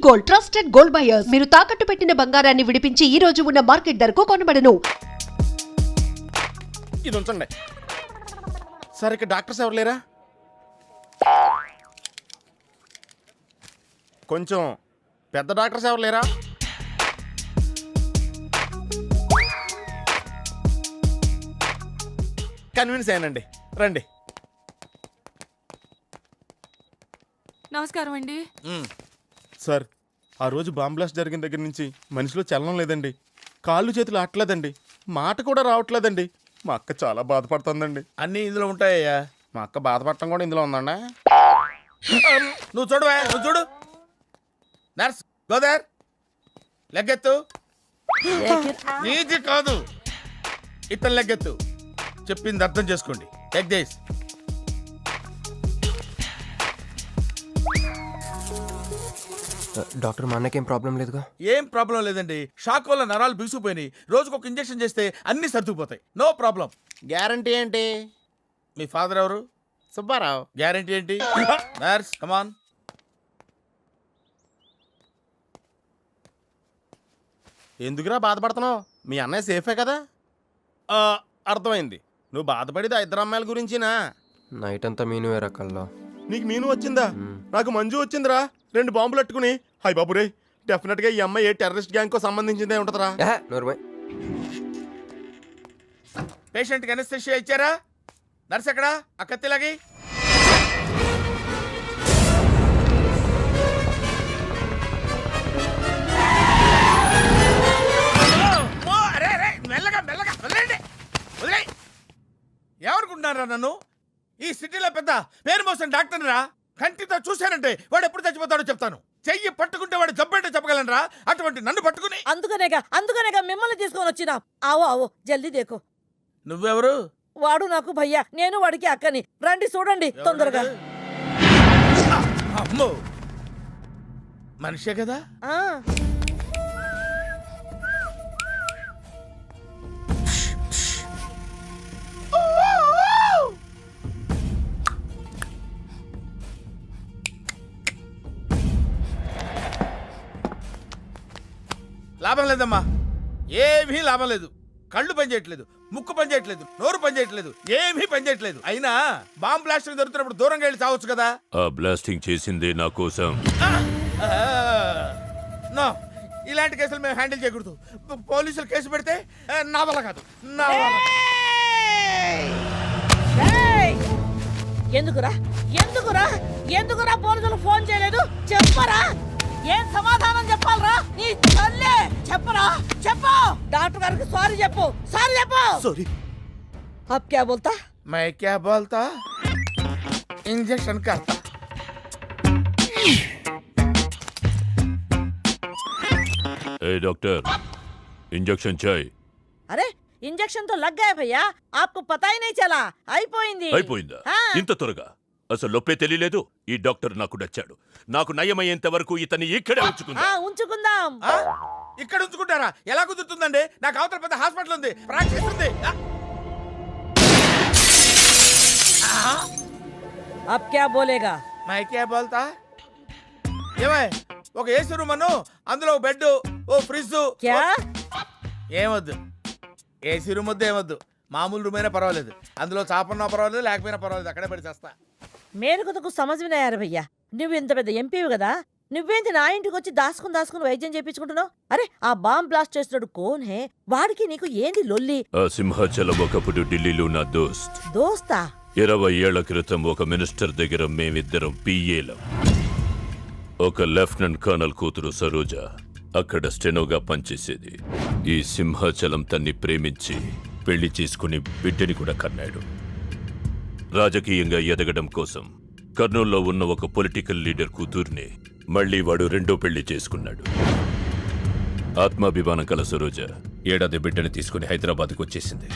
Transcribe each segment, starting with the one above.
Gold, trusted gold buyers. మీరు తాకట్టు పెట్టిన బంగారాన్ని విడిపించి ఈ రోజు ఉన్న మార్కెట్ ధరకు కొనబడను. ఇది ఉంచండి. సార్ ఇక్కడ డాక్టర్స్ ఎవరు లేరా? కొంచెం పెద్ద డాక్టర్స్ ఎవరు లేరా? కన్విన్స్ అయ్యానండి, రండి. నమస్కారం అండి. సార్, ఆ రోజు బాంబ్ బ్లాస్ట్ జరిగిన దగ్గర నుంచి మనిషిలో చలనం లేదండి, కాళ్ళు చేతులు ఆటలేదండి, మాట కూడా రావట్లేదండి. మా అక్క చాలా బాధపడుతుందండి. అన్నీ ఇందులో ఉంటాయ్యా. మా అక్క బాధపడటం కూడా ఇందులో ఉందండి. నువ్వు చూడవా, నువ్వు చూడు. నర్స్ గోదర్, లెగ్గెత్తు. నీది కాదు, ఇతను లెగ్గెత్తు. చెప్పింది అర్థం చేసుకోండి. Take this. డాక్టర్, మా అన్నకేం ప్రాబ్లం లేదుగా? ఏం ప్రాబ్లం లేదండి. షాక్ వల్ల నరాలు బిగుసిపోయినాయి. రోజుకు ఒక ఇంజెక్షన్ చేస్తే అన్ని సర్దుకుపోతాయి. No problem. గ్యారంటీ ఏంటి? మీ ఫాదర్ ఎవరు? సుబ్బారావు. గ్యారంటీ ఏంటి? నర్స్ కమాన్. ఎందుకురా బాధపడుతున్నావు? మీ అన్నయ్య సేఫే కదా? అర్థమైంది. నువ్వు బాధపడేది ఆ ఇద్దరు అమ్మాయిల గురించినా? నైట్ అంతా మీను వేరే కల్లా. నీకు మీను వచ్చిందా? నాకు మంజు వచ్చిందిరా. 2 బాంబులు అట్టుకుని. హాయ్ బాబు రే, డెఫినెట్ గా ఈ అమ్మాయి ఏ టెర్రరిస్ట్ గ్యాంగ్ కో సంబంధించిందే ఉంటదరా. పేషెంట్ కి అనస్థెషియా ఇచ్చారా? నర్స్ ఎక్కడా? ఆ కత్తిలాగి. మెల్లగా మెల్లగా వదిలేండి, వదిలే. ఎవరుకుంటున్నారా నన్ను? ఈ సిటీలో పెద్ద పేరు మోసం డాక్టర్ రా. కంటితో చూశానంటే వాడు ఎప్పుడు చచ్చిపోతాడో చెప్తాను. చెయ్యి పట్టుకుంటే వాడు జబ్బేంటో చెప్పగలనరా? అటువంటి నన్ను పట్టుకుని. అందుకనేగా మిమ్మల్ని తీసుకొని వచ్చినా. ఆవో ఆవో జల్దీ దేకో. నువ్వెవరు? వాడు నాకు భయ్యా, నేను వాడికి అక్కని. రండి చూడండి తొందరగా. అమ్మో, మనిషే కదా? లాభం లేదమ్మా, ఏమీ లాభం లేదు. కళ్ళు పనిచేయట్లేదు, ముక్కు పనిచేయట్లేదు, నోరు పనిచేయట్లేదు, ఏమీ పనిచేయట్లేదు. అయినా బాంబ్ బ్లాస్టింగ్ జరుగుతున్నప్పుడు దూరంగా వెళ్ళి చావచ్చు కదా. ఆ బ్లాస్టింగ్ చేసిందే నా కోసం. నో, ఇలాంటి కేసులు మేము హ్యాండిల్ చేయకూడదు. పోలీసులు కేసు పెడితే నా వల్ల కాదు, నా వల్ల. ఎందుకురా ఎందుకురా ఎందుకురా పోలీసులు ఫోన్ చేయలేదు? చెప్పరా, ఏం సమాధానం చెప్పాలరా? నీ తల్లే చెప్పరా, చెప్పు. డాక్టర్ గారికి సారీ చెప్పు, సారీ చెప్పు. సారీ. अब क्या बोलता? मैं क्या बोलता? इंजेक्शन करता. ए डॉक्टर, इंजेक्शन चाहिए. अरे इंजेक्शन तो लग गया भैया, आपको पता ही नहीं चला. అయిపోయిందా? ఇంత త్వరగా? అసలు నొప్పే తెలియలేదు. ఈ డాక్టర్ నాకు నచ్చాడు. నాకు నయమయ్యేంత వరకు ఇతన్ని ఇక్కడే ఉంచుకుందాం. ఇక్కడ ఉంచుకుంటారా? ఎలా కుదురుతుందండి? నాకు అవతల పెద్ద హాస్పిటల్ ఉంది, ప్రాక్టీస్ ఉంది. अब क्या बोलेगा? मैं क्या बोलता? ఏమై, ఒక ఏసీ రూమ్ అను, అందులో ఒక బెడ్, ఓ ఫ్రిడ్జ్. क्या? ఏమొద్దు, ఏసీ రూమ్ వద్దు, ఏమొద్దు. మామూలు రూమ్ అయినా పర్వాలేదు, అందులో చాపన్నా పర్వాలేదు, లేకపోయినా పర్వాలేదు, అక్కడే పడి చేస్తా. మేరకు సమజ్ వినాయారు భయ్యా. నువ్వు ఇంత పెద్ద ఎంపీవి కదా, నువ్వేంటి నా ఇంటికి వచ్చి దాసుకుని వైద్యం చేయించుకుంటున్నావు? అరే ఆ బాంబ్ బ్లాస్ట్ చేస్తున్నాడు కోన్ హే, వాడికి నీకు ఏంది లొల్లి? ఆ సింహాచలం ఒకప్పుడు ఢిల్లీలో నా దోస్తా. 20 ఏళ్ల క్రితం ఒక మినిస్టర్ దగ్గర మేమిద్దరం పిఏలం. ఒక లెఫ్టినెంట్ కర్నల్ కూతురు సరోజ అక్కడ స్టెనోగా పనిచేసేది. ఈ సింహాచలం తన్ని ప్రేమించి పెళ్లి చేసుకుని బిడ్డని కూడా కన్నాడు. రాజకీయంగా ఎదగడం కోసం కర్నూల్లో ఉన్న ఒక పొలిటికల్ లీడర్ కూతుర్ని మళ్లీ వాడు రెండో పెళ్లి చేసుకున్నాడు. ఆత్మాభిమానం కల సరోజ ఏడాది బిడ్డని తీసుకుని హైదరాబాద్కు వచ్చేసింది.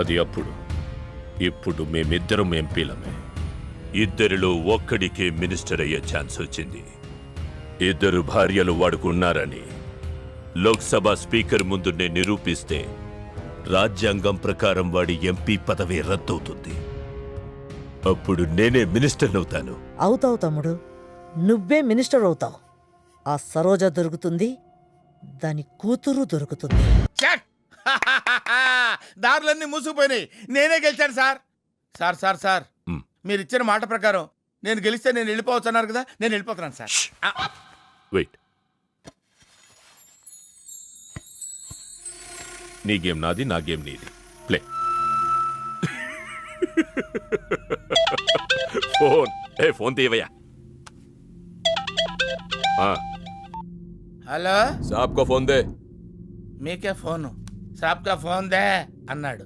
అది అప్పుడు. ఇప్పుడు మేమిద్దరం ఎంపీలమే. ఇద్దరిలో ఒక్కడికే మినిస్టర్ అయ్యే ఛాన్స్ వచ్చింది. 2 భార్యలు వాడుకున్నారని లోక్సభ స్పీకర్ ముందు నేను నిరూపిస్తే రాజ్యాంగం ప్రకారం వాడి ఎంపీ పదవి రద్దవుతుంది. అప్పుడు నేనే మినిస్టర్ అవుతాను. అవుతావు తమ్ముడు, నువ్వే మినిస్టర్ అవుతావు. ఆ సరోజ దొరుకుతుంది, దాని కూతురు దొరుకుతుంది. చెక్ దారులన్నీ మూసుకుపోయినాయి. నేనే గెలిచాను సార్. సార్ సార్ సార్ మ్. మీరు ఇచ్చిన మాట ప్రకారం నేను గెలిస్తే నేను వెళ్ళిపోవచ్చు అన్నారు కదా, నేను వెళ్ళిపోతున్నాను సార్. వెయిట్, నీ గేమ్ నాది, నా గేమ్ నీది. ప్లే. ఫోన్ తీయవయ్యా. హలో, साहब को फोन दे. మీకే ఫోను. సాబ్కా ఫోన్ దే అన్నాడు.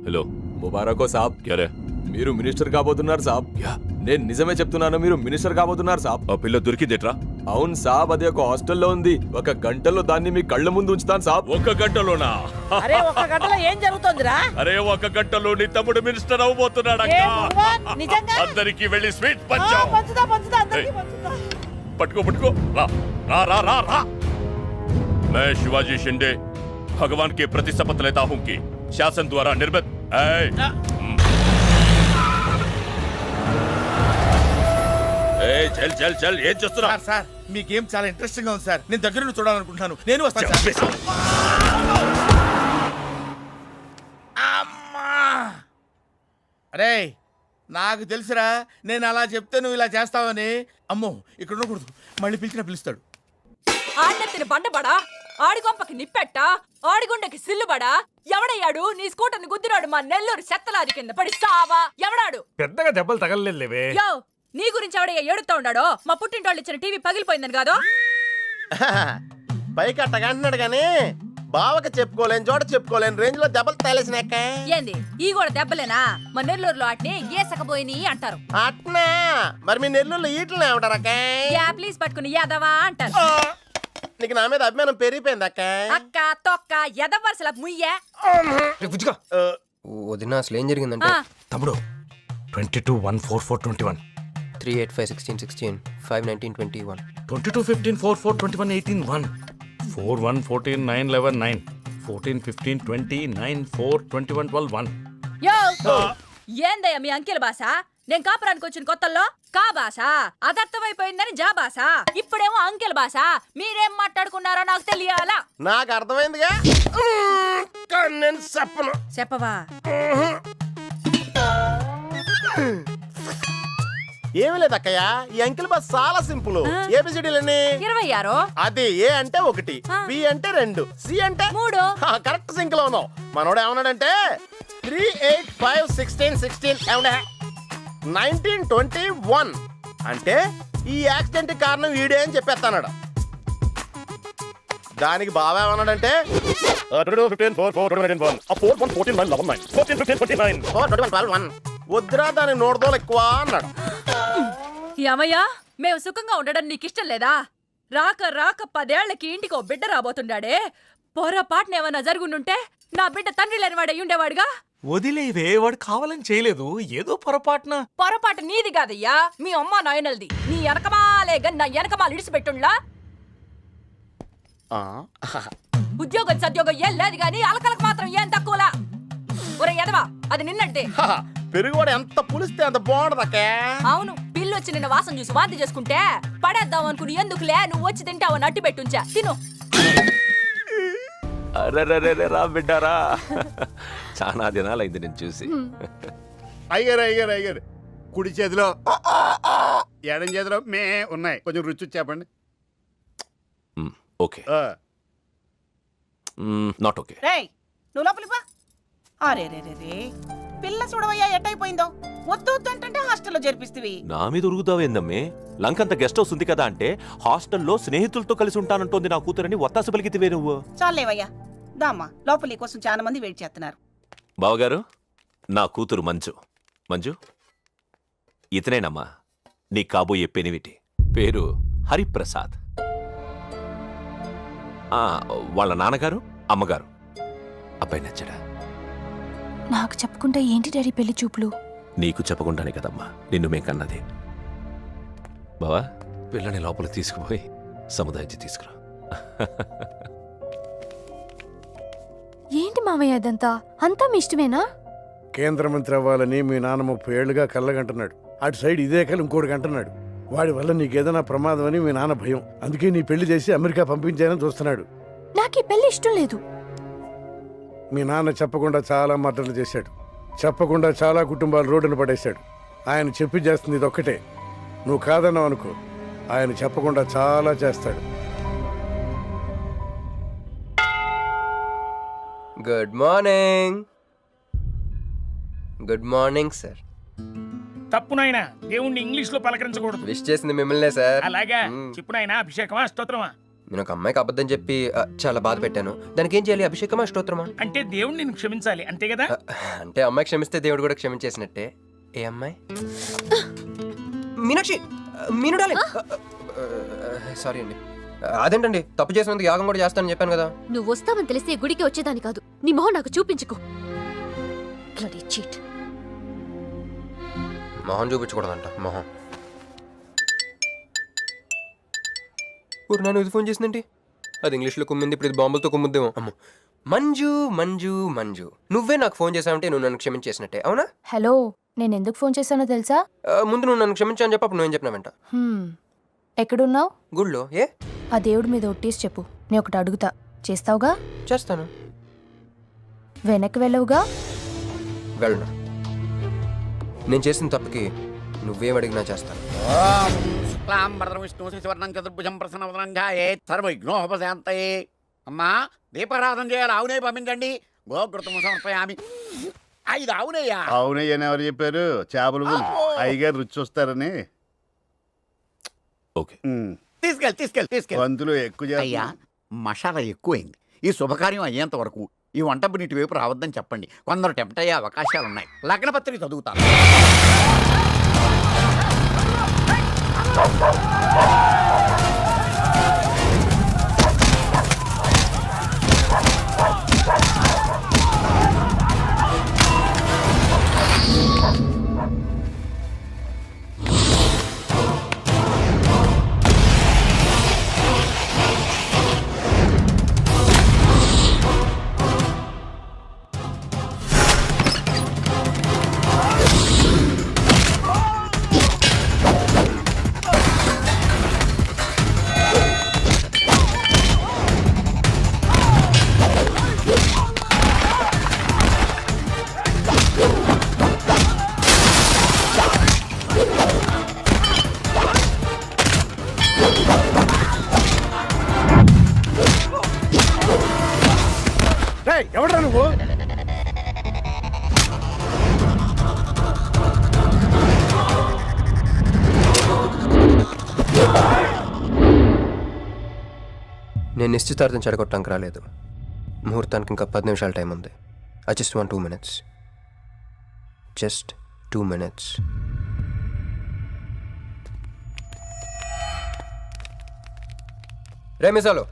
హలో, ముబారక్ हो साहब. క్యారే? మీరు మినిస్టర్ కాబోతున్నారు సాబ్. నేను నిజమే చెప్తున్నాను, మీరు మినిస్టర్ కాబోతున్నారు సాబ్. ఆ పిల్ల దొరికిందేట్రా? అవును సాబ్, అది ఒక హాస్టల్లో ఉంది. ఒక గంటలో దాన్ని మీ కళ్ళ ముందు ఉంచుతాను సాబ్. ఒక గంటలోనా? అరే ఒక్క గంటలో ఏం జరుగుతోందిరా? అరే, ఒక గంటలో నీ తమ్ముడు మినిస్టర్ అవబోతున్నాడు. ఏ భగవాన్, నిజంగా? అందరికి వెళ్ళి స్వీట్ ఆ, పంచాం. పంచుతా పంచుతా, అందరికీ పంచుతా. पटको पटको रा रा रा रा रा। मैं शिवाजी शिंदे भगवान के प्रति शपथ लेता हूं कि शासन द्वारा निर्मित चल चल चल ఏం చేస్తున్నా? సార్ సార్ మీ గేమ్ చాలా ఇంట్రెస్టింగ్ గా ఉంది సార్. నేను దగ్గర నుండి చూడాలనుకుంటున్నాను. నేను వస్తాను సార్. అమ్మా! అరే నాకు తెలుసురా, నేను అలా చెప్తే నువ్వు ఇలా చేస్తావని. అమ్మో, ఇక్కడ ఉండకూడదు. మళ్ళీ పిలిచినా పిలుస్తాడు. ఆడెత్తిన బండబడా, ఆడిగొంపకి నిప్పెట్ట, ఆడిగుండకి సిల్లుబడా, ఎవడయ్యాడు నీ స్కూటర్ని గుద్దినాడు మా నెల్లూరు చెత్తలాది కింద పడి సావా? ఎవడాడు? పెద్దగా దెబ్బలు తగలలేవే. యో, నీ గురించి ఎవడయ్యా ఏడుతా ఉన్నాడో? మా పుట్టింటోళ్ళు ఇచ్చిన టీవీ పగిలిపోయిందని కాదు? పైకి అట్టగా అంటున్నాడు కానీ బావకి చెప్పుకోలేని చోట చెప్పుకోలేని రేంజ్ లో దెబ్బలు తేలేసినాక. ఏంది ఈ కూడా దెబ్బలేనా? మా నెల్లూరులో ఆటిని ఏసకపోయిని అంటారు. అట్నా? మరి మీ నెల్లూరులో ఈటలు ఏమంటారక్క? ప్లీజ్ పట్టుకుని యాదవా అంటారు. నీకు నా మీద అభిమానం పెరిగిపోయింది అక్క. అక్క తొక్క ఎదవరసల ముయ్యే. వదిన అసలు ఏం జరిగిందంటే తమ్ముడు 22-1-4-4-21 385-16-16 5-19-21 22-15-4-4-21-18-1 4-1-14-9-11-9 14-15-20-9-4-21-12-1 యో, ఏందయ్యా మీ అంకెల భాష? నేను కాపురానికి వచ్చిన కొత్తల్లో కా భాష అదర్థమైపోయిందని జా భాష, ఇప్పుడేమో అంకెల భాష. మీరేం మాట్లాడుకున్నారో నాకు తెలియాలా? నాకు అర్థమైందిగా, కానీ నేను చెప్పను. చెప్పవా? ఏమీ లేదు అక్కయ్య, ఈ అంకిల్ బస్ చాలా సింపుల్. ఏబిసిడీలని 26 అది ఏ అంటే 1, బి అంటే 2, సి అంటే 3. కరెక్ట్ సింక్ లో ఉన్నావు. మనోడు ఏమన్నాడంటే 3, 8, 5, 16, 16 1921 అంటే ఈ యాక్సిడెంట్ కారణం వీడే అని చెప్పేస్తాడు. దానికి బాగా ఏమన్నాడంటే 4-1-14-9-11-9 వద్దురా దాని నోడదోలు ఎక్కువ అన్నాడు. ఏమయ్యా, మేము సుఖంగా ఉండడం నీకిష్టం లేదా? రాక రాక 10 ఏళ్లకి ఇంటికి ఓ బిడ్డ రాబోతుండాడే. పొరపాటున ఏమన్నా జరుగుండుంటే నా బిడ్డ తండ్రి లేని వాడు అయ్యుండేవాడుగా. వదిలేవే, వాడు కావాలని చేయలేదు, ఏదో పొరపాటున. పొరపాటు నీది కాదయ్యా, మీ అమ్మ నాయనల్ది. నీ వెనకమాలే గన్ నా వెనకమాలు ఇడిచిపెట్టుండ్లా. ఉద్యోగం సద్యోగం ఏం లేదు గాని అలకలకు మాత్రం ఏం తక్కువలా. ఒరే ఎదవా, అది నిన్నంటే. పెరుగువాడు ఎంత పులిస్తే అంత బాగుండదక్కే. అవును, పిల్లొచ్చి నిన్న వాసన చూసి వాంతి చేసుకుంటే పడేద్దాం అనుకుని ఎందుకులే నువ్వు వచ్చి తింటావని అట్టి పెట్టుంచా. తిను. అరే రా బిడ్డారా, చాలా దినాలైంది నేను చూసి. అయ్యారు కుడి చేతిలో ఎడం చేతిలో మే ఉన్నాయి, కొంచెం రుచి చెప్పండి. Okay, not okay. రేయ్, నువ్వు లోపలికి పా. అరే రే రే రే, పిల్ల చూడవయ్యా ఎట్టయిపోయిందో. వద్దు వద్దు అంటే హాస్టల్లో చేర్పిస్తేవి. నా మీద ఉరుగుతావేందమ్మే? లంకంత గెస్ట్ హౌస్ ఉంది కదా అంటే హాస్టల్లో స్నేహితులతో కలిసి ఉంటానంటోంది నా కూతురని ఒత్తాస పలికితివే నువ్వు. చాలేవయ్యా, దామ్మా లోపలి కోసం చాలా మంది వెయిట్ చేస్తున్నారు. బావగారు, నా కూతురు మంజు. మంజు, ఇతనేనమ్మా నీ కాబోయే పెనివిటి. పేరు హరిప్రసాద్. వాళ్ళ నాన్నగారు అమ్మగారు. అబ్బాయి నచ్చడా? నాకు చెప్పకుండా ఏంటి డాడీ పెళ్లి చూపులు? నీకు చెప్పకుండానే కదమ్మా నిన్ను మేం కన్నది. బావా, పిల్లని లోపల తీసుకుపోయి సముదాయించి తీసుకురా. ఏంటి మావయ్య అదంతా? అంతా మీ ఇష్టమేనా? కేంద్ర మంత్రి అవ్వాలని మీ నాన్న 30 ఏళ్లుగా కళ్ళగంటున్నాడు. అటు సైడ్ ఇదే కలు ఇంకోటి అంటున్నాడు. వాడి వల్ల నీకేదైనా ప్రమాదం అని మీ నాన్న భయం. అందుకే నీ పెళ్లి చేసి అమెరికా పంపించాలని చూస్తున్నాడు. నాకు ఈ పెళ్లి ఇష్టం లేదు. మీ నాన్న చెప్పకుండా చాలా మర్డర్లు చేశాడు. చెప్పకుండా చాలా కుటుంబాలు రోడ్డున పడేశాడు. ఆయన చెప్పి చేస్తుంది ఇదొక్కటే. నువ్వు కాదన్నావు అనుకో, ఆయన చెప్పకుండా చాలా చేస్తాడు. Good morning. Good morning sir. తప్పు నాయనా, దేవుణ్ణి ఇంగ్లీష్ లో పలకరించకూడదు. విష్ చేసింది మిమ్మల్నే సార్. అలాగా చెప్పు నాయనా, అభిషేకమా స్తోత్రమా? నేను ఒక అమ్మాయికి అబద్ధం చెప్పి చాలా బాధ పెట్టాను. దానికి ఏం చేయాలి? అభిషేకమా స్తోత్రమా? అంటే దేవుణ్ణి నిన్ను క్షమించాలి అంతే కదా? అంటే అమ్మాయి క్షమిస్తే దేవుడు కూడా క్షమించేసినట్టే. ఏ అమ్మాయి? మీనాక్షి. మీను డార్లింగ్. సారీ అండి. అదేంటండి, తప్పు చేసినందుకు యాగం కూడా చేస్తానని చెప్పాను కదా. నువ్వు వస్తావని తెలిస్తే గుడికి వచ్చేదాని కాదు. నీ మొహం నాకు చూపించుకో. Bloody cheat. మొహం చూపించకూడదంట. మొహం. ఊరు నాన్న ఇది ఫోన్ చేసిందేంటి? అది ఇంగ్లీష్లో కుమ్మింది, ఇప్పుడు ఇది బాంబులతో కుమ్ముద్దేమో. అమ్మో. మంజు మంజు మంజు, నువ్వే నాకు ఫోన్ చేసావంటే నువ్వు నన్ను క్షమించేసినట్టే, అవునా? హలో, నేను ఎందుకు ఫోన్ చేశానో తెలుసా? ముందు నువ్వు నన్ను క్షమించాను చెప్పు, అప్పుడు నువ్వేం చెప్పినావంట. ఎక్కడున్నావు? గుళ్ళో. ఏ? ఆ దేవుడి మీద ఒట్టేసి చెప్పు. నేను ఒకటి అడుగుతా, చేస్తావుగా? చేస్తాను. వెనక్కి వెళ్ళవుగా? వెళ్ళను. నేను చేసిన తప్పుకి నువ్వేం అడిగినా చేస్తాను. విష్ణు శివర్ణం చతుర్భుజం ప్రసన్నవదనం ధ్యాయేత్ సర్వవిఘ్నోపశాంతయే. అమ్మా, దీపారాధన చేయాలి. ఆవునే పంపించండి. గోఘృతం సమర్పయామి. 5 ఆవునయ్యా. అవునయ్య అని ఎవరు చెప్పారు? చేపలు అయ్యగారు రుచి చూస్తారని. ఓకే. తీసుకెళ్ళి వంతులు ఎక్కువ అయ్యా, మసాలా ఎక్కువైంది. ఈ శుభకార్యం అయ్యేంత వరకు ఈ వంట నీటి వైపు రావద్దని చెప్పండి. కొందరు టెంప్ట్ అయ్యే అవకాశాలున్నాయి. లగ్నపత్రిక చదువుతాను. ఎవడ్రా నువ్వు? నేను నిశ్చితార్థం చెడగొట్టడానికి రాలేదు. ముహూర్తానికి ఇంకా 10 నిమిషాల టైం ఉంది. I just want 2 minutes. Just 2 minutes. రే మిసాలో,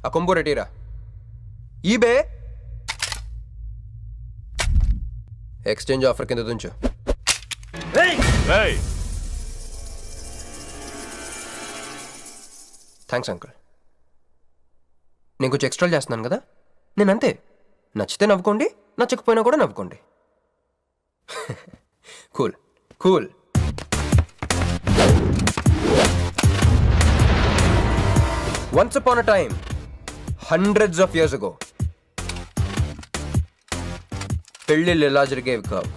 ఆ కొంబు రెటీరా. ఈబే ఎక్స్చేంజ్ ఆఫర్ కింద తుంచు. Thanks uncle. నేను కొంచెం ఎక్స్ట్రా చేస్తున్నాను కదా. నేను అంతే. నచ్చితే నవ్వుకోండి, నచ్చకపోయినా కూడా నవ్వుకోండి. Cool cool. Once upon a time, hundreds of years ago, పెళ్ళిళ్ళు ఎలా జరిగేవి కావు.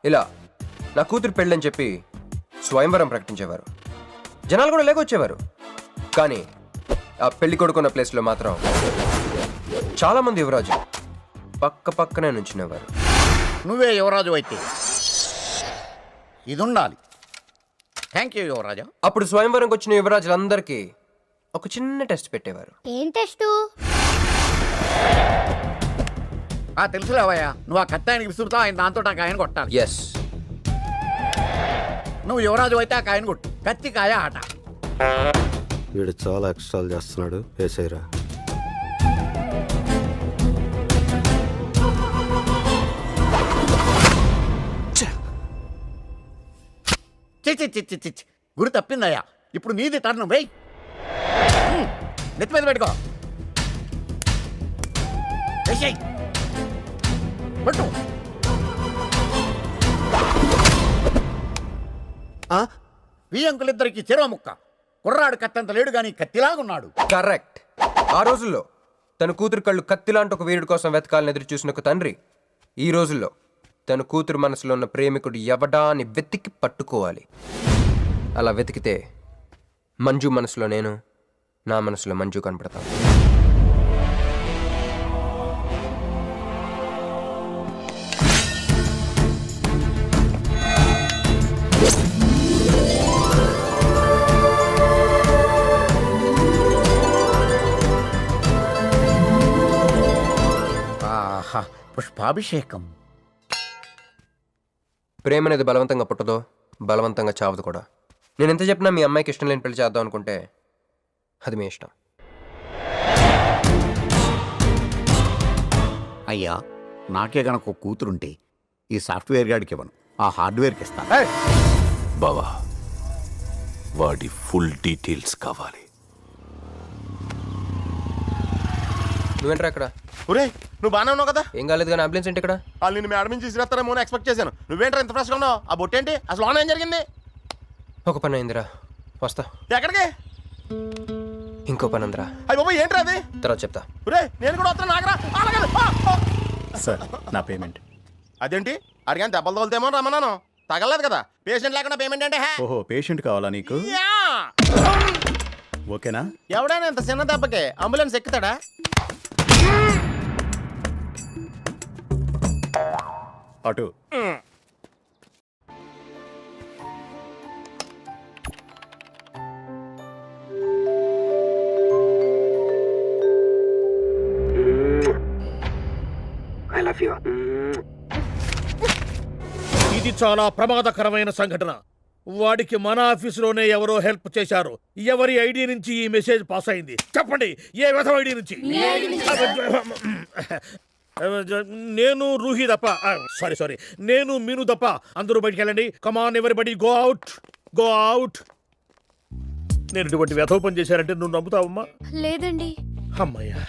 ఇలా నా కూతురు పెళ్ళని చెప్పి స్వయంవరం ప్రకటించేవారు. జనాలు కూడా లేకొచ్చేవారు. కానీ ఆ పెళ్లి కొడుకున్న ప్లేస్లో మాత్రం చాలా మంది యువరాజు పక్క పక్కనే నుంచునేవారు. నువ్వే యువరాజు అయితే ఇది ఉండాలి. థ్యాంక్ యూ యువరాజా. అప్పుడు స్వయంవరంకి వచ్చిన యువరాజులందరికీ ఒక చిన్న టెస్ట్ పెట్టేవారు. ఏం టెస్ట్? తెలుసులేవయ్యా, నువ్వు ఆ కత్తాయనికి విసురుతావు, ఆయన దాంతో ఆ కాయను కొట్టాలి. ఎస్. నువ్వు యువరాజు అయితే ఆ కాయను కొట్టు. కత్తి కాయ ఆట. వీడు చాలా ఎక్స్ట్రాలు చేస్తున్నాడు. వేసేరా. చిచ్చి గురి తప్పిందయ్యా. ఇప్పుడు నీది టర్న్. వెయ్యి, నెత్తి మీద పెట్టుకో. పట్టు. ఈ అంకులిద్దరికి చెరవ ముక్క. కుర్రాడు కత్తంత లేడు గాని కత్తిలాగున్నాడు. కరెక్ట్. ఆ రోజుల్లో తన కూతురు కళ్ళు కత్తిలాంటి ఒక వీరుడి కోసం వెతకాలని ఎదురు చూసిన ఒక తండ్రి ఈ రోజుల్లో తన కూతురు మనసులో ఉన్న ప్రేమికుడు ఎవడా అని వెతికి పట్టుకోవాలి. అలా వెతికితే మంజు మనసులో నేను, నా మనసులో మంజు కనపడతాను. ఆహా, పుష్పాభిషేకం. ప్రేమ అనేది బలవంతంగా పుట్టదో, బలవంతంగా చావదు కూడా. నేను ఎంత చెప్పినా మీ అమ్మాయికి ఇష్టం లేని పెళ్లి చేద్దాం అనుకుంటే అది మీ ఇష్టం. అయ్యా, నాకే గనక ఒక కూతురుంటే ఈ సాఫ్ట్వేర్ గాడికి ఇవ్వను, ఆ హార్డ్వేర్కి ఇస్తాను. బావా, వాడి ఫుల్ డీటెయిల్స్ కావాలి. నువ్వేంట్రా ఇక్కడ? ఒరే, నువ్వు బాగానే ఉన్నావు కదా? ఏం కాలేదు కానీ అంబులెన్స్ ఏంటి ఇక్కడ? వాళ్ళు నిన్ను మేడం నుంచి తీసుకురాస్తారేమో అని ఎక్స్పెక్ట్ చేశాను. నువ్వేంట్రా ఇంత ఫ్రెష్గా ఉన్నావు? ఆ బొట్టేంటి? అసలు ఆన్ ఏం జరిగింది? ఒక పని అయిందిరా, వస్తా. ఎక్కడికి? ఇంకో పని ఉందిరా, అయ్యి బాబా, ఏంట్రా అది? తర్వాత చెప్తా. ఒరే, నేను కూడా వస్తాను, నాగరా. సార్, నా పేమెంట్. అదేంటి అడిగాను, దెబ్బలు తోలుతేమో రమ్మన్నాను. తగలేదు కదా. పేషెంట్ లేకుండా పేమెంట్ అంటే? ఓహో, పేషెంట్ కావాలా నీకు? ఓకేనా? ఎవడైనా ఇంత చిన్న దెబ్బకి అంబులెన్స్ ఎక్కుతాడా? అటు. ఇది చాలా ప్రమాదకరమైన సంఘటన. వాడికి మన ఆఫీసులోనే ఎవరో హెల్ప్ చేశారు. ఎవరి ఐడి నుంచి ఈ మెసేజ్ పాస్ అయింది? చెప్పండి, ఏ విధం ఐడి నుంచి? నేను రూహి తప్ప, సారీ, నేను మీను తప్ప అందరూ బయటికి వెళ్ళండి. Come on everybody, go out, go out. నేను ఇటువంటి వ్యధవ పని చేశారంటే నువ్వు నమ్ముతావమ్మా? లేదండి. అమ్మయ్యా,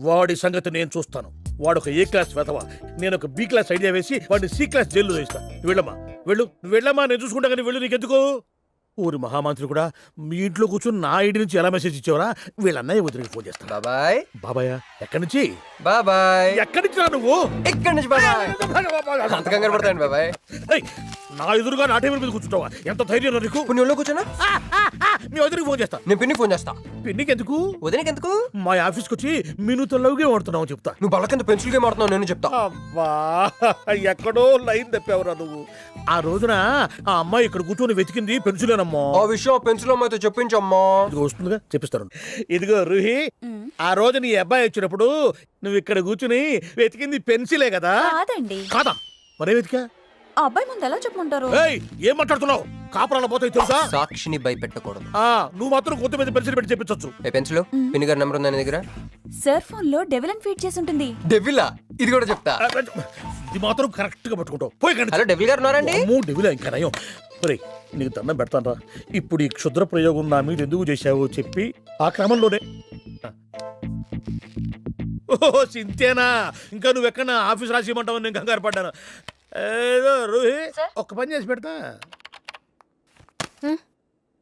వాడి సంగతి నేను చూస్తాను. వాడు ఒక ఏ క్లాస్ వెధవ, నేను ఒక బి క్లాస్ ఐడియా వేసి వాడిని సి క్లాస్ జైల్లో వేస్తా. వెళ్ళమ్మా, వెళ్ళు, వెళ్ళమ్మా, నేను చూసుకుంటా. కానీ వెళ్ళు, నీకెందుకు? ఊరి మహామంత్రి కూడా మీ ఇంట్లో కూర్చొని నా ఐడి నుంచి ఎలా మెసేజ్ ఇచ్చావరా? వీళ్ళన్నయ్య వదిలికి ఫోన్ చేస్తా. బాబాయ్. బాబాయ్ ఎక్కడి నుంచి? బాబాయ్. ఎక్కడి నుంచి రా నువ్వు? ఇక్కడి నుంచి బాబాయ్. అంత కంగారు పడతాయండి బాబాయ్. ఏయ్, నా ఎదురుగా నా టేబుల్ మీద కూర్చుంటావా? ఎంత ధైర్యం నీకు? ఇప్పుడు నువ్వు కూర్చోనా? మీ వదిలికి ఫోన్ చేస్తా. నేను పిన్నికి ఫోన్ చేస్తా. పిన్నికి ఎందుకు? వదినకి ఎందుకు? మా ఆఫీస్కి వచ్చి మీనుతో లవ్గా వాడుతున్నావు చెప్తా. నువ్వు బల్ల కింద పెన్సిల్ గేమ్ ఆడుతున్నావు, నేను చెప్తా. అబ్బా, ఎక్కడో లైన్ తప్పావురా నువ్వు. ఆ రోజున ఆ అమ్మాయి ఇక్కడ కూర్చొని వెతికింది పెన్సిలేనమ్మా. ఆ విషయం పెన్సిల్ అమ్మాయితో చెప్పించమ్మా. ఇది వస్తుందిగా, చెప్పిస్తాను. ఇదిగో రూహి, ఆ రోజు నీ అబ్బాయి వచ్చినప్పుడు నువ్వు ఇక్కడ కూర్చుని వెతికింది పెన్సిలే కదా? కాదండి. కాదా? మరే వెతికా? ఆ అబ్బాయి ముందు ఎలా చెప్పమంటారు? ఏయ్, ఏం మాట్లాడుతున్నావు? కాపురాలు పోతాయి తెలుసా? సాక్షిని భయపెట్టకూడదు. నువ్వు మాత్రం కొత్త మీద పెన్సిల్ పెట్టి చెప్పించచ్చు. ఏ పెన్సిల్? పిన్ని గారి నెంబర్ ఉందా నీ దగ్గర? సార్ ఫోన్ లో డెవిల్ అని ఫీడ్ చేసి ఉంటుంది. డెవిలా? ఇది కూడా చెప్తా. ఇది మాత్రం కరెక్ట్ గా పట్టుకుంటావు. పోయి. హలో, డెవిల్ గారు ఉన్నారండి? డెవిలా ఇంకా నయం. ఒరేయ్, నీకు దండం పెడతానరా. ఇప్పుడు ఈ క్షుద్ర ప్రయోగం నా మీద ఎందుకు చేశావో చెప్పి ఆ క్రమంలోనే. ఓహో, సింతేనా? ఇంకా నువ్వెక్కడ ఆఫీస్ రాసి ఇవ్వమంటావు? నేను కంగారు పడ్డాను. ఏదో రూహి, ఒక్క పని చేసి పెడతా.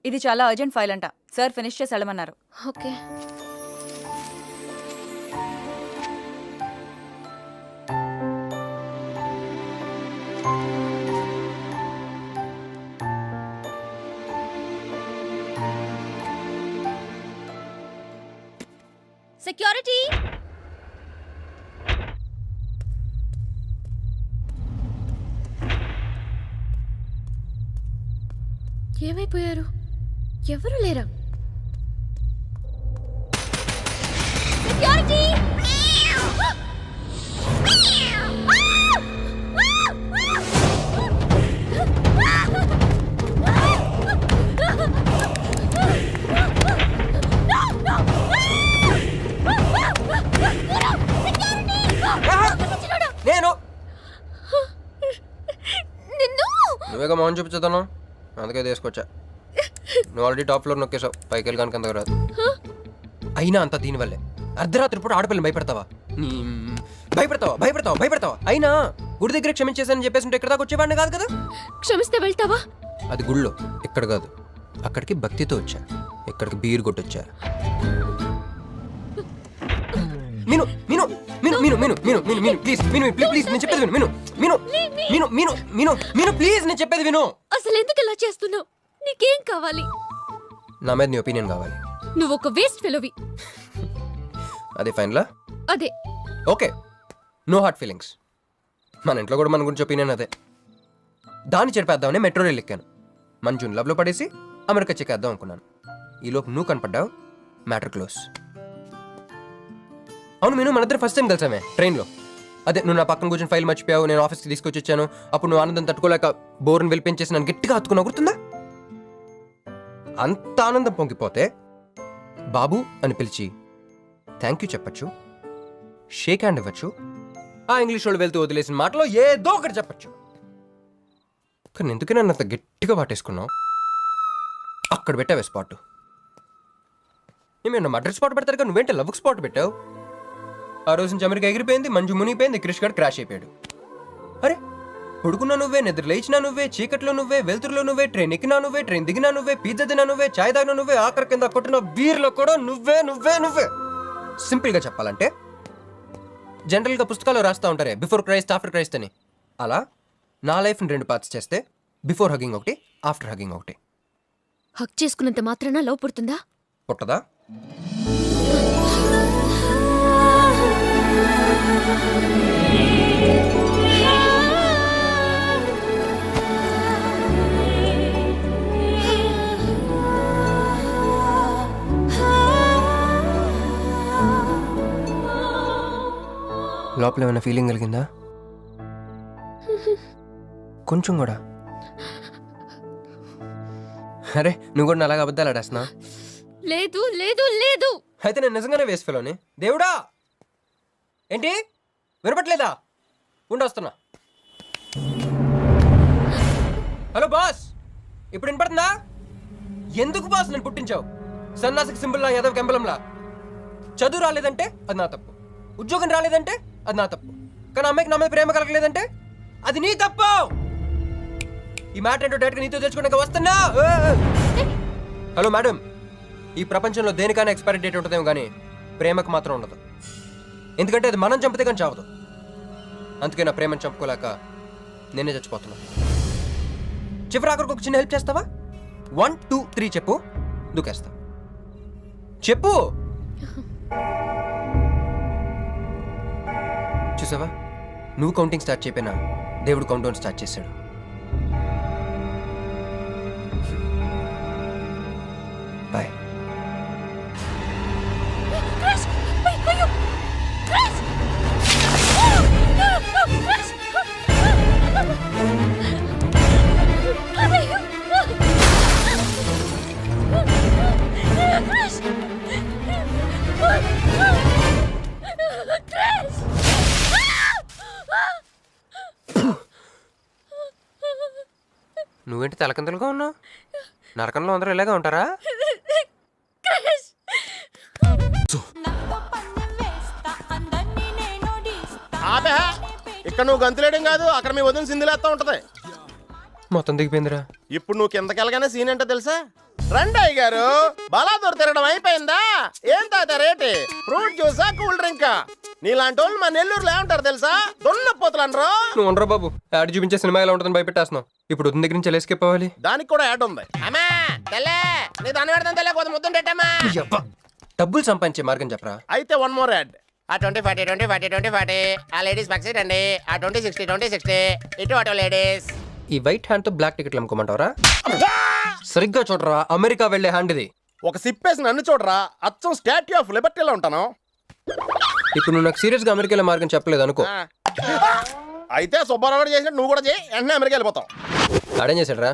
ఇది చాలా అర్జెంట్ ఫైల్ అంట. సార్ ఫినిష్ చేసి వెళ్ళమన్నారు. ఓకే. సెక్యూరిటీ. ఏమైపోయారు? ఎవరు లేరా? సెక్యూరిటీ. నేను నువ్వేగా మౌన్ చూపించుతాను, అందుకే తీసుకొచ్చా. నువ్వు ఆల్రెడీ టాప్ ఫ్లోర్ నొక్కేసావు, పైకి వెళ్ళి కనుక రాదు. అయినా అంత దీనివల్లే. అర్ధరాత్రి పూట ఆడపిల్లని భయపెడతావా? భయపెడతావా అయినా గుడి దగ్గర క్షమించేసానని చెప్పేసి ఉంటే ఇక్కడ దాకా వచ్చేవాడిని కాదు కదా. క్షమిస్తే వెళ్తావా? అది గుళ్ళో, ఇక్కడ కాదు. అక్కడికి భక్తితో వచ్చా, ఇక్కడికి బీరు కొట్టొచ్చా. మీను మీను మీను మీను మీను మీను మీను మీను ప్లీజ్ మీను ప్లీజ్ నేను చెప్పేది విను. మీను మీను మీను మీను మీను ప్లీజ్ నేను చెప్పేది విను. అసలు ఎందుకు ఇలా చేస్తున్నావు? నీకేం కావాలి? నా మీద నీ ఒపీనియన్ కావాలి. నువ్వు ఒక వేస్ట్ ఫెలోవి. అదే ఫైనలా? అదే. Okay, no heart feelings. మన ఇంట్లో కూడా మన గురించి ఒపీనియన్ అదే. దాన్ని చెరిపేద్దామని మెట్రో రైల్ ఎక్కాను. మంజుని లవ్లో పడేసి అమెరికా చెక్కేద్దాం అనుకున్నాను. ఈలోపు నువ్వు కనపడ్డావు, మ్యాటర్ క్లోజ్. అవును మీను, మన ఇద్దరు ఫస్ట్ టైం కలిసామే ట్రైన్లో. అదే నువ్వు నా పక్కన కూర్చొని ఫైల్ మర్చిపోయావు, నేను ఆఫీస్కి తీసుకొచ్చి వచ్చాను. అప్పుడు నువ్వు ఆనందం తట్టుకోలేక బోర్ని వెళ్ళిపించేసి నన్ను గట్టిగా హత్తుకున్నావు, గుర్తుందా? అంత ఆనందం పొంగిపోతే బాబు అని పిలిచి థ్యాంక్ యూ చెప్పచ్చు, షేక్ హ్యాండ్ ఇవ్వచ్చు, ఆ ఇంగ్లీష్ వాళ్ళు వెళ్తూ వదిలేసిన మాటలో ఏదో ఒకటి చెప్పచ్చు. కానీ ఎందుకే నన్ను అంత గట్టిగా వాటేసుకున్నావు? అక్కడ పెట్టావే స్పాట్. నేను మర్డర్ స్పాట్ పెడతారు కదా, నువ్వేంటే లవ్కి స్పాట్ పెట్టావు. ఆ రోజు నుంచి అమెరికా ఎగిరిపోయింది, మంజు మునిగిపోయింది, క్రిష్ గారు క్రాష్ అయిపోయాడు. అరే పడుకున్నా నువ్వే, నిద్ర లేచినా నువ్వే, చీకట్లో నువ్వే, వెలుతురులో నువ్వే, ట్రైన్ ఎక్కినా నువ్వే, ట్రైన్ దిగినా నువ్వే, పిజ్జా తినా నువ్వే, చాయ్ తాగినా నువ్వే, ఆఖరి కింద కొట్టిన బీర్లో కూడా నువ్వే నువ్వే నువ్వే. సింపుల్గా చెప్పాలంటే జనరల్గా పుస్తకాలు రాస్తూ ఉంటారే బిఫోర్ క్రైస్ట్ ఆఫ్టర్ క్రైస్ట్ అని, అలా నా లైఫ్ని 2 పార్ట్స్ చేస్తే బిఫోర్ హగ్గింగ్ ఒకటి, ఆఫ్టర్ హగ్గింగ్ ఒకటి. హక్ చేసుకున్నంత మాత్రాన లవ్ పుడుతుందా? పుట్టదా? లోపల ఏమైనా ఫీలింగ్ కలిగిందా? కొంచెం కూడా? అరే నువ్వు కూడా అలాగ అబద్ధాలు ఆడేస్తున్నా? లేదు లేదు లేదు. అయితే నేను నిజంగానే వేస్ట్ ఫెలోని. దేవుడా, ఏంటి వినపట్లేదా? ఉండొస్తున్నా. హలో బాస్, ఇప్పుడు వినపడుతుందా? ఎందుకు బాస్ నేను పుట్టించావు? సన్నాసికి సింబల్లా, యాదవ్ కెంబలంలా. చదువు రాలేదంటే అది నా తప్పు, ఉద్యోగం రాలేదంటే అది నా తప్పు, కానీ అమ్మాయికి నా మీద ప్రేమ కలగలేదంటే అది నీ తప్పు. ఈ మ్యాటర్ ఏంటో డైరెక్ట్గా నీతో తెచ్చుకోవడానికి వస్తున్నా. హలో మేడం, ఈ ప్రపంచంలో దేనికైనా ఎక్స్పైరీ డేట్ ఉంటుందేమో కానీ ప్రేమకు మాత్రం ఉండదు. ఎందుకంటే అది మనం చంపితే కానీ చావదు. అందుకే నా ప్రేమను చంపుకోలేక నేనే చచ్చిపోతున్నా. చివరి ఆఖరికి ఒక చిన్న హెల్ప్ చేస్తావా? 1 2 3 చెప్పు, దూకేస్తా. చెప్పు. చూసావా, నువ్వు కౌంటింగ్ స్టార్ట్ చేయపోయినా దేవుడు కౌంట్ డౌన్ స్టార్ట్ చేశాడు. బాయ్. నువ్వేంటి తలకిందులుగా ఉన్నావు? నరకంలో అందరూ ఇలాగే ఉంటారా? ఆపే, ఇక్కడ నువ్వు గంతులేయడం కాదు, అక్కడ మీ వదిన సింధులేస్తా ఉంటది. మొత్తం దిగిపోయిందిరా. ఇప్పుడు నువ్వు కిందకెళ్ళగానే సీన్ ఏంటో తెలుసా? రండయ్య గారు, బలాదూర్ తిరగడం అయిపోయిందా? ఏం తాతారేటి? Fruit జ్యూసా, cool డ్రింకా? నీలాంటి వాళ్ళు మా నెల్లూరులో ఏమంటారు తెలుసా? దొన్నపోతులు అనరు. నువ్వు ఉండరా బాబు, యాడ్ చూపించే సినిమా ఎలా ఉంటుందని భయపెట్టేస్తున్నావు. ఇప్పుడు వదిన దగ్గర నుంచి ఎలా ఎస్కేప్ అవ్వాలి? దానికి కూడా యాడ్ ఉంది. అమ్మా తెల్లే, నీ దాన్ని పెడతాను తెల్లే, కొంత ముద్దుంటేటమ్మా. డబ్బులు సంపాదించే మార్గం చెప్పరా. అయితే 1 more యాడ్. ఆ 20 40 20 40 20 40 ఆ లేడీస్ పక్క సైడ్ అండి. ఆ 20 60 20 60 ఇటు అటు లేడీస్. ఈ వైట్ హ్యాండ్ తో బ్లాక్ టికెట్లు అమ్ముకోమంటావరా? సరిగ్గా చూడరా, అమెరికా వెళ్లే హ్యాండ్ ఇది. ఒక సిప్పేసి నన్ను చూడరా, అచ్చం స్టాట్యూ ఆఫ్ లిబర్టీలో ఉంటాను. ఇప్పుడు నువ్వు నాకు సీరియస్ గా అమెరికా మార్గం చెప్పలేదు అనుకో. అయితే సుబ్బారావు చేసినట్టు నువ్వు కూడా చేయి, వెంటనే అమెరికా వెళ్ళిపోతావు. ఆడేం చేశాడరా?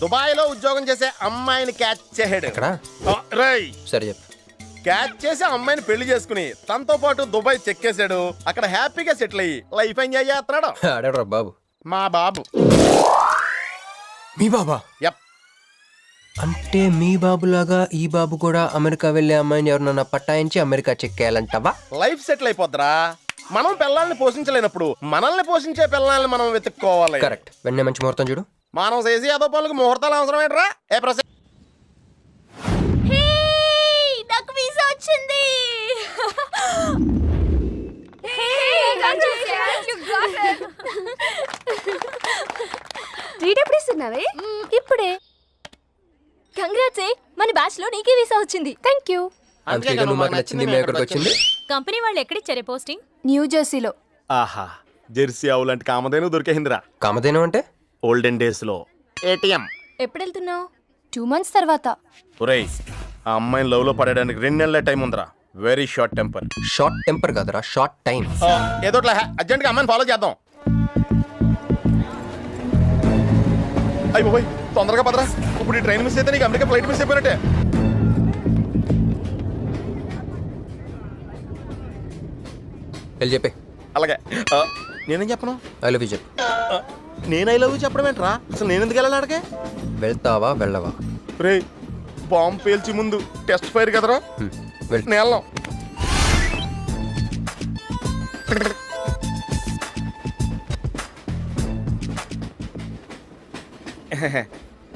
దుబాయ్ లో ఉద్యోగం చేసే అమ్మాయిని క్యాచ్ చేసాడు. ఎక్కడ? రేయ్, సరే చెప్పు. క్యాచ్ చేసి అమ్మాయిని పెళ్లి చేసుకుని తనతో పాటు దుబాయ్ చెక్కేశాడు. అక్కడ హ్యాపీగా సెటిల్ అయ్యి లైఫ్ ఎంజాయ్ చేస్తున్నాడు. ఆడాడు బాబు. మా బాబు. మీ బాబా? యప్. అంటే మీ బాబులాగా ఈ బాబు కూడా అమెరికా వెళ్లే అమ్మాయిని ఎవరినన్నా పట్టాయించి అమెరికా చెక్కేయాలంటావా? లైఫ్ సెటిల్ అయిపోద్దిరా. మనం పిల్లల్ని పోషించలేనప్పుడు మనల్ని పోషించే పిల్లల్ని మనం వెతుక్కోవాలి. కరెక్ట్. వెంటనే మంచి ముహూర్తం చూడు. మనం చేసి అదో పనులకు ముహూర్తాలు అవసరం ఏంట్రా? ఏ ప్రశ్న నాకు వీసా వచ్చింది. ట్రీట్ ఎప్పుడు ఇస్తున్నావే? ఇప్పుడే. కంగ్రాట్స్, మన బ్యాచ్ లో నీకే వీసా వచ్చింది. Thank you. అందుకే నువ్వు మాకు నచ్చింది, మేము ఎక్కడికి వచ్చింది. కంపెనీ వాళ్ళు ఎక్కడిచ్చారే పోస్టింగ్? న్యూ జెర్సీలో. ఆహా, జెర్సీ ఆవు లాంటి కామధేను దొరికేసిందిరా కామధేను అంటే? ఓల్డెన్ డేస్ లో ఏటీఎం. ఎప్పుడు వెళ్తున్నావు? 2 months తర్వాత. ఒరేయ్, ఆ అమ్మాయిని లవ్ లో పడడానికి 2 నెలల టైం ఉందిరా. Very short temper. Short temper కాదురా, షార్ట్ టైం. ఏదో అర్జెంట్ గా అమ్మాయిని ఫాలో చేద్దాం. అయ్యి బాయ్, తొందరగా పదరా. ఇప్పుడు ఈ ట్రైన్ మిస్ అయితే నీకు అమెరికా ఫ్లైట్ మిస్ అయిపోయినట్టే. వెళ్ళి చెప్పే. అలాగే. నేనేం చెప్పను? ఐ లవ్ యూ చెప్పు. నేను ఐ లవ్ యూ చెప్పడం ఏంట్రా? అసలు నేను ఎందుకు వెళ్ళాలి అడిగే? వెళ్తావా వెళ్ళవా? రే, బాంబు పేల్చి ముందు టెస్ట్ ఫైర్ కదరా. వెళ్ళు. నేను వెళ్ళాం.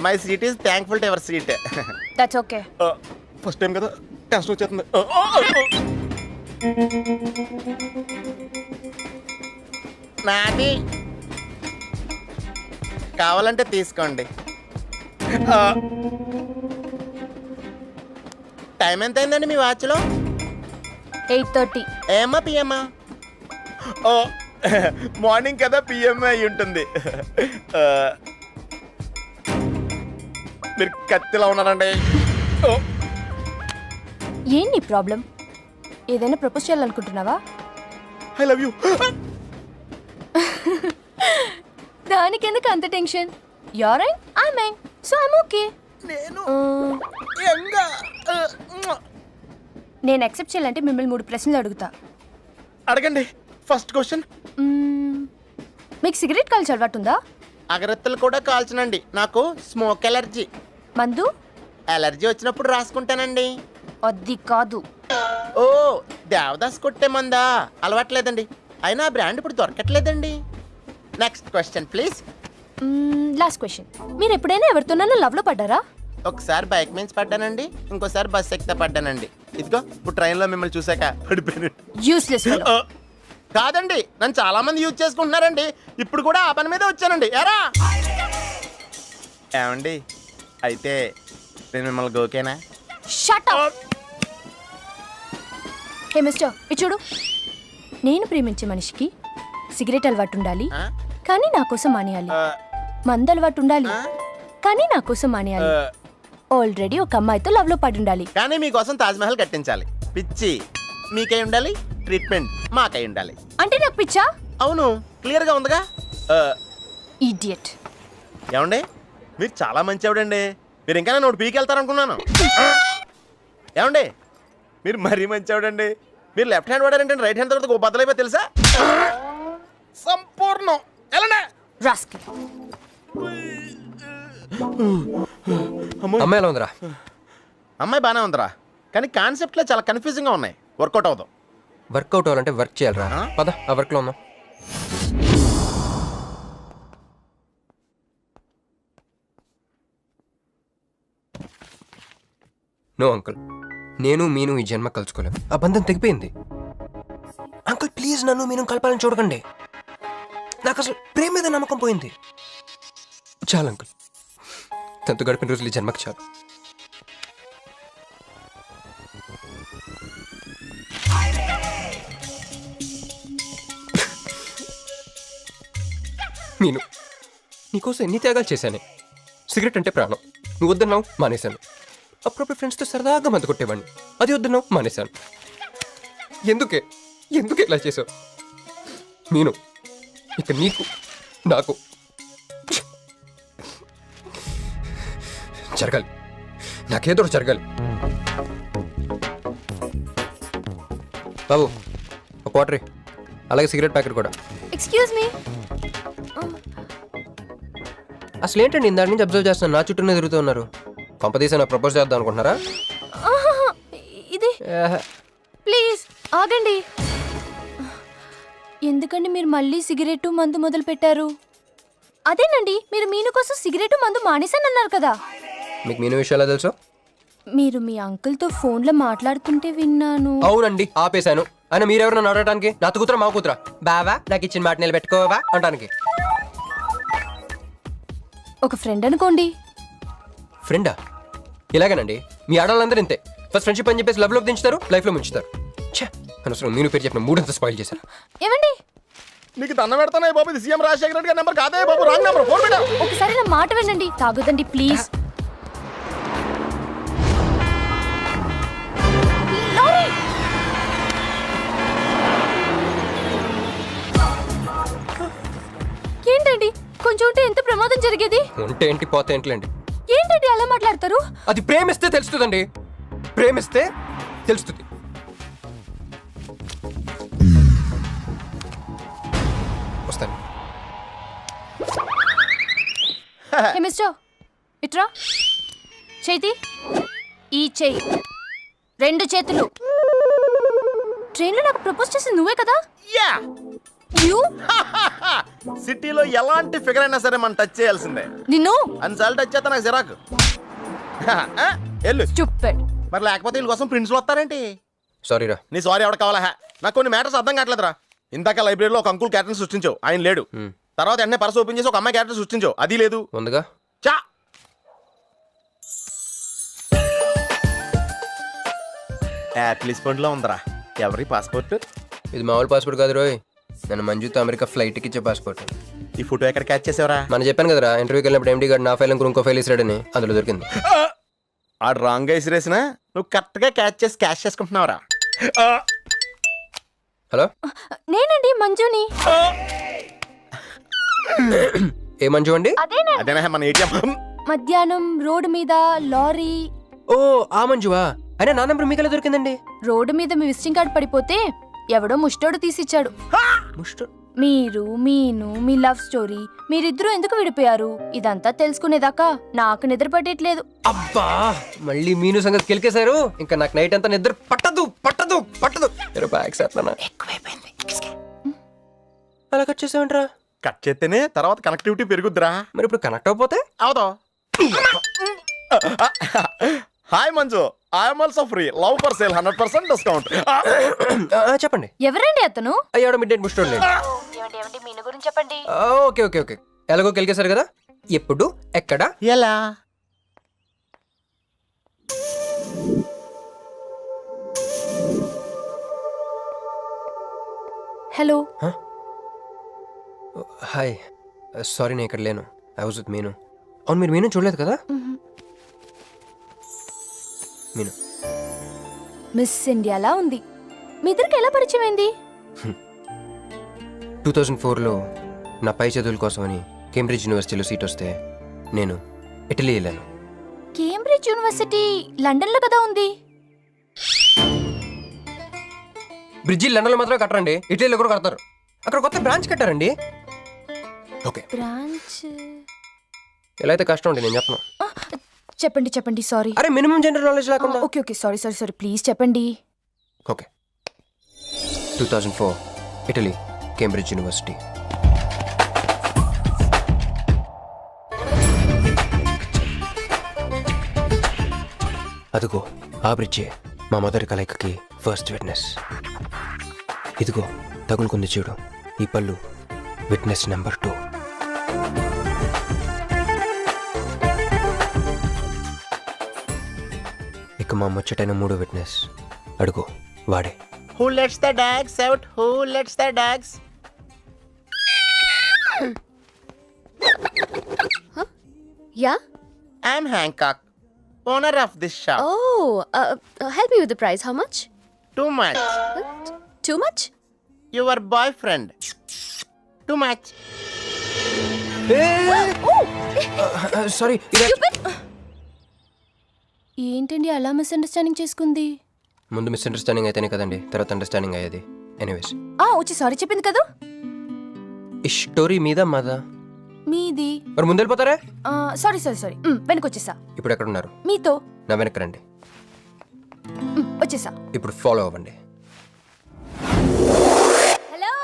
My seat is thankful to ever seat. That's okay. First time కదా, టెన్షన్ వచ్చేస్తుంది. నాది కావాలంటే తీసుకోండి. టైం ఎంత అయిందండి మీ వాచ్లో? 8:30. ఏమా పిఎమ్మా? ఓ, మార్నింగ్ కదా, పిఎం అయి ఉంటుంది. మీరు కత్తిలా ఉన్నారండి. ఓ, ఏంటి ప్రాబ్లం? ఏదైనా ప్రపోజ్ చేయాలనుకుంటున్నావా? I love you. దానికి ఎందుకు అంత tension? You're young, I young, so I'm okay. నేను నేను యాక్సెప్ట్ చేయాలంటే మిమ్మల్ని 3 ప్రశ్నలు అడుగుతా. అడగండి. First question. మీకు సిగరెట్ కాల్చి అలవాటు ఉందా? అగరత్తులు కూడా కాల్చనండి. నాకు స్మోక్ ఎలర్జీ. మందు? ఎలర్జీ వచ్చినప్పుడు రాసుకుంటానండి. అది కాదు. ఓ, దేవదాస్ కొట్టే మందా? అలవాట్లేదండి. అయినా ఆ బ్రాండ్ ఇప్పుడు దొరకట్లేదండి. Next question please. Last question. మీరు ఎప్పుడైనా ఎవరితోనైనా లవ్ లో పడ్డారా? ఒకసారి బైక్ మీద పడ్డానండి, ఇంకోసారి బస్ ఎక్కితే పడ్డానండి. ఇదిగో ఇప్పుడు ట్రైన్లో మిమ్మల్ని చూసాక పడిపోయాను. యూస్లెస్. కాదండి, నన్ను చాలా మంది యూజ్ చేసుకుంటున్నారండి. ఇప్పుడు కూడా ఆ పని మీద వచ్చానండి. ఎరా ఏమండి, అయితే నేను మిమ్మల్ని గోకేనా? Shut up. హే మిస్టర్, ఇది చూడు. నేను ప్రేమించే మనిషికి సిగరెట్ అలవాటు ఉండాలి, కానీ నా కోసం మానేయాలి. మందు అలవాటు ఉండాలి, కానీ నా కోసం మానేయాలి. ఆల్రెడీ ఒక అమ్మాయితో లవ్ లో పడి ఉండాలి, కానీ మీకోసం తాజ్మహల్ కట్టించాలి. పిచ్చి మీకై ఉండాలి, ట్రీట్మెంట్ మాకై ఉండాలి. అంటే నాకు పిచ్చా? అవును, క్లియర్ గా ఉందిగా. ఇడియట్. ఏమండి, మీరు చాలా మంచి ఆవిడండి. మీరు ఇంకా నన్ను పీకి వెళ్తారనుకున్నాను. ఏమండి, మీరు మరీ మంచి ఆవిడండి. మీరు లెఫ్ట్ హ్యాండ్ వాడారంటే రైట్ హ్యాండ్ తర్వాత బద్దలైపోయి తెలుసా? సంపూర్ణం. ఎలాండే రాస్కెల్. అమ్మాయి ఎలా ఉందిరా? అమ్మాయి బాగానే ఉందిరా, కానీ కాన్సెప్ట్లో చాలా కన్ఫ్యూజింగ్గా ఉన్నాయి. వర్కౌట్ అవుతాం. వర్కౌట్ అవ్వాలంటే వర్క్ చేయాలరా. పద, ఆ వర్క్లో ఉందాం. నో అంకుల్, నేను మీను ఈ జన్మ కలుసుకోలేం. ఆ బంధం తెగిపోయింది. అంకుల్ ప్లీజ్, నన్ను మీను కలపాలని చూడకండి. నాకు అసలు ప్రేమ మీద నమ్మకం పోయింది. చాలు అంకుల్, తనతో గడిపిన రోజులు ఈ జన్మకి చాలు. మీను, నీకోసం ఎన్ని త్యాగాలు చేశానే. సిగరెట్ అంటే ప్రాణం, నువ్వు వద్దన్నావు, మానేశాను. అప్పుడప్పుడు ఫ్రెండ్స్తో సరదాగా మందు కొట్టేవాడిని, అది వద్దన్నావు, మానేశాను. ఎందుకే ఇలా చేసావు? మీను, ఇక నీకు నాకు జరగాలి, నాకేదో జరగాలి. బాబు, ఒక వాటర్, అలాగే సిగరెట్ ప్యాకెట్ కూడా. Excuse me. అసలు ఏంటండి ఇందాటి నుంచి అబ్జర్వ్ చేస్తున్నాను, నా చుట్టూనే తిరుగుతూ ఉన్నారు. కొంపదీసా నాకు ప్రపోజ్ చేద్దాం అనుకుంటున్నారా? ఇది ప్లీజ్ ఆగండి. ఎందుకండి మీరు మళ్ళీ సిగరెట్ మందు మొదలు పెట్టారు? అదేనండి, మీరు మీను కోసం సిగరెట్ మందు మానేశానన్నారు కదా. మీకు మీను విషయాలు తెలుసు? మీరు మీ అంకుల్తో ఫోన్లో మాట్లాడుతుంటే విన్నాను. అవునండి, ఆపేశాను. ఆయన మీరెవరన్నా అడగటానికి? నా కూతురా మా కూతురా? బావా నాకు ఇచ్చిన మాట నిలబెట్టుకోవా అంటానికి. ఒక ఫ్రెండ్ అనుకోండి. ఫ్రెండా? ఇలాగేనండి, మీ ఆడవాళ్ళందరూ ఇంతే. ఫస్ట్ ఫ్రెండ్షిప్ అని చెప్పేసి లవ్లో దించుతారు, లైఫ్లో ముంచుతారు. ఛే, అనవసరం మీను పేరు చెప్పిన మూడంతా స్పాయిల్ చేశారు. ఏమండి, నీకు దండం పెడతానే బాబు, ఇది సీఎం రాజశేఖర రెడ్డి గారి నెంబర్ కాదే బాబు, రాంగ్ నెంబర్. ఫోన్ పెట్టా. ఒకసారి నా మాట వినండి. తాగొద్దండి ప్లీజ్. లారీ! ఏంటండి, కొంచెం ఉంటే ఎంత ప్రమాదం జరిగేది. ఉంటే ఏంటి, పోతే ఏంటిలేండి. ఏంటండి అలా మాట్లాడతారు? అది ప్రేమిస్తే తెలుస్తుందండి, ప్రేమిస్తే తెలుస్తుంది. వస్తాను. హే మిస్టర్, ఇట్రా. చేతి ఈ చెయ్యి, 2 చేతులు. ట్రైన్లో నాకు ప్రపోజ్ చేసింది నువ్వే కదా? యా. యూ సిటీలో ఎలాంటి ఫిగర్ అయినా సరే మనం టచ్ చేయాల్సిందే. నిన్ను అన్నిసార్లు టచ్ చేస్తా నాకు చిరాకు. ఎల్లు. స్టూపిడ్. మరి లేకపోతే వీళ్ళ కోసం ప్రిన్స్లు వస్తారేంటి? సారీరా. నీ సారీ ఎవడ కావాలా? నాకు కొన్ని మ్యాటర్స్ అర్థం కావట్లేదురా. ఇందాక లైబ్రరీలో ఒక అంకుల్ క్యారెక్టర్ సృష్టించావు, ఆయన లేడు. తర్వాత ఎన్నే పర్స్ ఓపెన్ చేసి ఒక అమ్మాయి క్యారెక్టర్ సృష్టించావు, అది లేదు. ఉందిగా. చా. యాపిల్ పండ్లో ఉందరా. ఎవరి పాస్పోర్ట్? ఇది మామూలు పాస్పోర్ట్ కాదు రోయ్, నన్ను మంజుతో అమెరికా ఫ్లైట్కి ఇచ్చే పాస్పోర్ట్. ఈ ఫోటో ఎక్కడ క్యాచ్ చేసావరా? మనం చెప్పాను కదరా, ఇంటర్వ్యూకి వెళ్ళినప్పుడు ఎండి గారు నా ఫైల్ ఇంకో ఫైల్ ఇస్తాడని, అందులో దొరికింది. ఆడు రాంగ్ గా ఇసిరేసిన నువ్వు కరెక్ట్ గా క్యాచ్ చేసి క్యాష్ చేసుకుంటున్నావురా. హలో, నేనండి మంజుని. ఏ మంజు అండి? అదేనా మన ఏటీఎం. మధ్యాహ్నం రోడ్డు మీద లారీ. ఓ ఆ మంజువా? అయినా నా నెంబర్ మీకెలా దొరికిందండి? రోడ్డు మీద మీ విజిటింగ్ కార్డ్ పడిపోతే ఎవడో ముష్టోడు తీసిచ్చాడు. మీరు మీను మీ లవ్ స్టోరీ, మీరిద్దరూ ఎందుకు విడిపోయారు ఇదంతా తెలుసుకునేదాకా నాకు నిద్ర పట్టట్లేదు. అబ్బా, మళ్ళీ మీను సంగతి కెలికేశారు. ఇంకా నాకు నైట్ అంతా నిద్ర పట్టదు పట్టదు పట్టదు. ఎక్కువైపోయింది. అలా కట్ చేసామంటారా? కట్ చేస్తేనే తర్వాత కనెక్టివిటీ పెరుగుద్దిరా. మరి ఇప్పుడు కనెక్ట్ అయిపోతే అవుతా. Hi Manju, I'm also free, love for sale, 100% discount. చెప్పండి. ఎవరండి అతను? అయ్యాడు మిడ్ నైట్ ముస్టోడ్ లేదు. మీను గురించి చెప్పండి. ఓకే ఓకే ఓకే, ఎలాగో కెలికేశారు కదా, ఎప్పుడు ఎక్కడ ఎలా? హలో. హాయ్, సారీ నేను ఇక్కడ లేను, ఐ వాజ్ విత్ మీను. అవును, మీరు మీను చూడలేదు కదా? మీను మిస్ ఇండియాలా ఉంది. మీ ఇద్దరికి ఎలా పరిచయం అయింది? 2004లో నా పై చదువుల కోసమని కేంబ్రిడ్జ్ యూనివర్సిటీలో సీట్ వస్తే నేను ఇటలీ వెళ్ళాను. కేంబ్రిడ్జ్ యూనివర్సిటీ లండన్లో కదా ఉంది. బ్రిడ్జి లండన్లో మాత్రమే కట్టరండి, ఇటలీలో కూడా కడతారు. అక్కడ కొత్త బ్రాంచ్ కట్టారండి. ఓకే, బ్రాంచ్ ఎలా అయితే కష్టం అండి, నేను చెప్పను. చెప్పండి చెప్పండి. సారీ. అరే మినిమం జనరల్ నాలెడ్జ్ లేకుండా. Okay okay, sorry sorry sorry, please చెప్పండి. Okay, 2004 Italy, Cambridge university. అదిగో ఆ బ్రిడ్జే మా మొదటి కలయికకి ఫస్ట్ విట్నెస్. ఇదిగో తగులుకుంది చూడు ఈ పళ్ళు, విట్నెస్ నెంబర్ 2. ఇక మా ముచ్చటైన 3వ విట్నెస్, అడుగు వాడే. Who lets the dogs out? Who lets the dogs? Yeah? I'm Hancock, owner of this shop. Oh, help me with the price. How much? Too much. Too much? Your boyfriend. Too much. Sorry. ఏంటండి అలా misunderstanding చేసుకుంది? ముందు misunderstanding అయితేనే కదండి తర్వాత understanding అయ్యేది. Anyways, వచ్చి sorry చెప్పింది కదా. ఈ స్టోరీ మీద మాదా? మీది. మరి ముందు వెళ్ళిపోతారా? సారీ సారీ సారీ, వెనకొచ్చేసా. ఇప్పుడు ఎక్కడ ఉన్నారు? మీతో. నా వెనక్కి రండి. వచ్చేసా. ఇప్పుడు ఫాలో అవ్వండి. Hello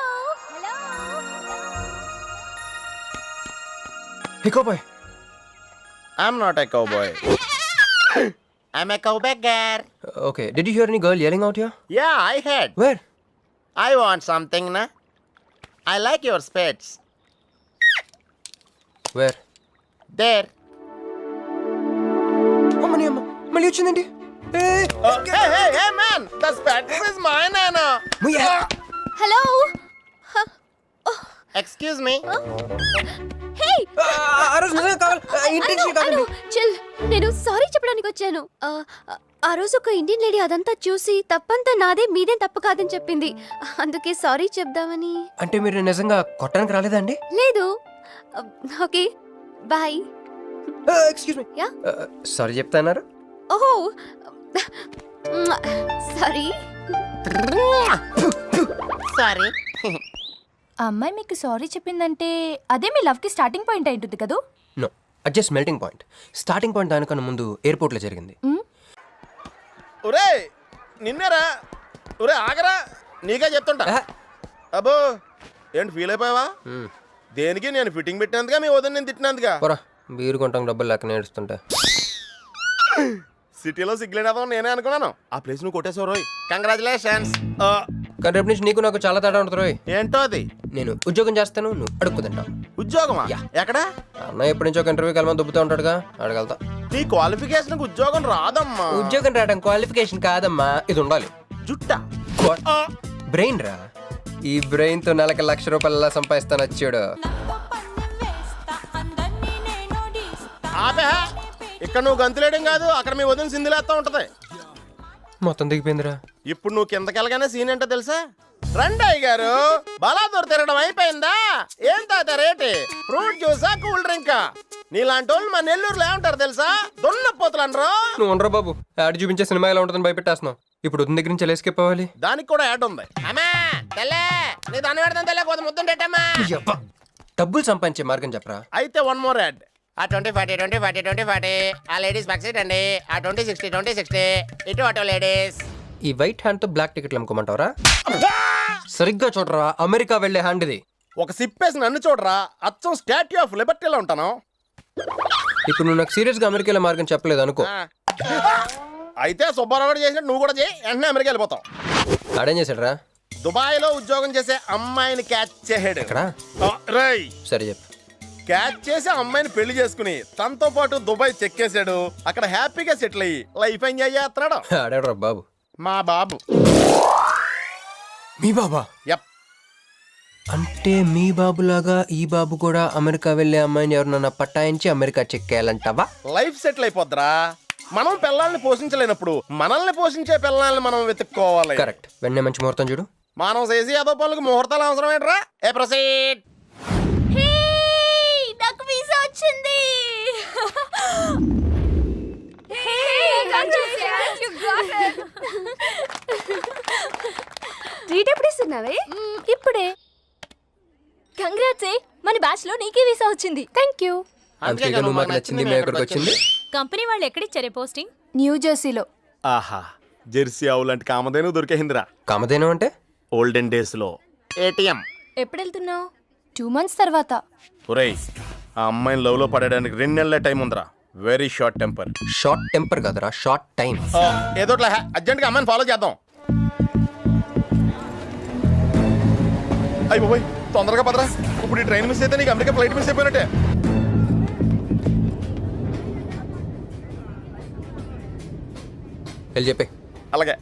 Hey, cowboy. I'm not a cowboy. I'm a cowbagger. Okay, did you hear any girl yelling out here? Yeah, I heard. Where? I want something, na? I like your spades. Where? There. అమ్మని అమ్మ మళ్ళీ వచ్చిందండి. Hey, man! The spades is mine, Anna. Hello Excuse me. హే ఆ రోజు నిజంగా కావాలి. Intention కాదండి. Chill నేను సారీ చెప్పడానికి వచ్చాను. ఆ రోజు ఒక ఇండియన్ లేడీ అదంతా చూసి తప్పంతా నాదే మీదేం తప్పు కాదని చెప్పింది. అందుకే సారీ చెప్దామని. అంటే మీరు నిజంగా కొట్టడానికి రాలేదా అండి? లేదు. Okay bye. Excuse me. Yeah sorry చెప్తాన్నారు. ఓహో సారీ. Sorry. ఆ అమ్మాయి మీకు సారీ చెప్పిందంటే అదే మీ లవ్ కి స్టార్టింగ్ పాయింట్ అయి ఉంటుంది కదా? No, adjust melting point. Starting point దానికన్నా ముందు ఎయిర్పోర్ట్లో జరిగింది. ఒరే నిన్నేరా. ఒరే ఆగరా, నీకే చెప్తుంటా. అబ్బో ఏంటి ఫీల్ అయిపోయావా? దేనికి? నేను ఫిట్టింగ్ పెట్టినందుగా మీ వదిన నేను తిట్టినందుగా? పోరా, బీరు కొంటాం డబ్బులు లెక్క నేడుస్తుంటా. సిటీలో సిగ్గులేదాం నేనే అనుకున్నాను. ఆ ప్లేస్ నువ్వు కొట్టేసావు రోయ్. కంగ్రాచులేషన్స్. కానీ రేపు నుంచి నీకు నాకు చాలా తేడా ఉంటుంది రోయ్. ఏంటో అది? నేను ఉద్యోగం చేస్తాను, నువ్వు అడుక్కు తింటావు. ఉద్యోగమా? ఎక్కడ? అన్న ఎప్పటి నుంచో ఒక ఇంటర్వ్యూకి వెళ్ళమని దుబ్బుతూ ఉంటాడుగా, అడగలుగుతా. నీ క్వాలిఫికేషన్ ఉద్యోగం రాదమ్మా. ఉద్యోగం రావడం క్వాలిఫికేషన్ కాదమ్మా, ఇది ఉండాలి. జుట్టా? బ్రెయిన్ రా. ఈ బ్రెయిన్ తో నెలకి ₹1,00,000 సంపాదిస్తాను వచ్చాడు. ఆపే, ఇక్కడ నువ్వు గంతులేయడం కాదు, అక్కడ మీ వదిన సింధులేస్తా ఉంటది. మొత్తం దిగిపోయిందిరా. ఇప్పుడు నువ్వు కిందకెళ్ళగానే సీన్ ఏంటో తెలుసా? రండయ్య గారు, బలాదూర్ తిరగడం అయిపోయిందా? ఏం తాత రేటి? Fruit జ్యూసా, cool డ్రింకా? నీలాంటి వాళ్ళు మా నెల్లూరులో ఏమంటారు తెలుసా? దున్నపోతులు అనరు. నువ్వు ఉండరా బాబు, యాడ్ చూపించే సినిమా ఎలా ఉంటుందని భయపెట్టేస్తున్నావు. ఇప్పుడు వదిన దగ్గర నుంచి ఎస్కేప్ అవ్వాలి. దానికి కూడా యాడ్ ఉంది. అమ్మా తెల్లే, నీ దాన్ని పెడతాను తెల్లే, కొద్ది ముద్దుండేటమ్మా. డబ్బులు సంపాదించే మార్గం చెప్పరా. అయితే వన్ మోర్ యాడ్. ఆ 20-40 20-40 20-40 ఆ లేడీస్ బ్యాక్ సైడ్ అండి. ఆ 20-60 20-60 ఇటు అటో లేడీస్. ఈ వైట్ హ్యాండ్ తో బ్లాక్ టికెట్లు అమ్ముకోమంటావరా? సరిగ్గా చూడరా, అమెరికా వెళ్లే హ్యాండ్ ఇది. ఒక సిప్పేసి నన్ను చూడరా, అచ్చం స్టాట్యూ ఆఫ్ లిబర్టీలో ఉంటాను. ఇప్పుడు నువ్వు నాకు సీరియస్ గా అమెరికా మార్గం చెప్పలేదు అనుకో. అయితే సుబ్బారావు కూడా చేసినట్టు నువ్వు కూడా చేయి, వెంటనే అమెరికా వెళ్ళిపోతావు. ఆడేం చేశాడరా? దుబాయ్ లో ఉద్యోగం చేసే అమ్మాయిని క్యాచ్ చేసాడు. ఎక్కడ? రై సరే చెప్పు. క్యాచ్ చేసి అమ్మాయిని పెళ్లి చేసుకుని తనతో పాటు దుబాయ్ చెక్కేశాడు. అక్కడ హ్యాపీగా సెటిల్ అయ్యి లైఫ్ ఎంజాయ్ చేస్తున్నాడు. ఆడాడు బాబు. మా బాబు. మీ బాబా? యప్. అంటే మీ బాబులాగా ఈ బాబు కూడా అమెరికా వెళ్లే అమ్మాయిని ఎవరినన్నా పట్టాయించి అమెరికా చెక్కేయాలంటావా? లైఫ్ సెటిల్ అయిపోద్దిరా. మనం పిల్లల్ని పోషించలేనప్పుడు మనల్ని పోషించే పిల్లల్ని మనం వెతుక్కోవాలి. కరెక్ట్. వెంటనే మంచి ముహూర్తం చూడు. మనం చేసి అదో పనులకు ముహూర్తాలు అవసరం ఏంట్రా? ఏ ప్రొసీడ్. నాకు వీసా వచ్చింది. ట్రీట్ ఎప్పుడు ఇస్తున్నావే? ఇప్పుడే. కంగ్రాట్స్, మన బ్యాచ్ లో నీకే వీసా వచ్చింది. Thank you. అందుకే నువ్వు మాకు నచ్చింది, మేము ఎక్కడికి వచ్చింది. కంపెనీ వాళ్ళు ఎక్కడిచ్చారే పోస్టింగ్? న్యూ జెర్సీలో. ఆహా, జెర్సీ ఆవు లాంటి కామధేను దొరికేహిందిరా. కామధేను అంటే? ఓల్డెన్ డేస్ లో ఏటీఎం. ఎప్పుడు వెళ్తున్నావు? 2 months తర్వాత. ఒరేయ్, ఆ అమ్మాయిని లవ్ లో పడడానికి 2 నెలల టైం ఉందిరా. Very short temper. Short temper కదరా, షార్ట్ టైం. ఏదో అర్జెంట్ గా అమ్మాయిని ఫాలో చేద్దాం. అయ్యి బాబోయ్, తొందరగా పదరా. ఇప్పుడు ఈ ట్రైన్ మిస్ అయితే నీకు అమెరికా ఫ్లైట్ మిస్ అయిపోయినట్టే. వెళ్ళి చెప్పే. అలాగే.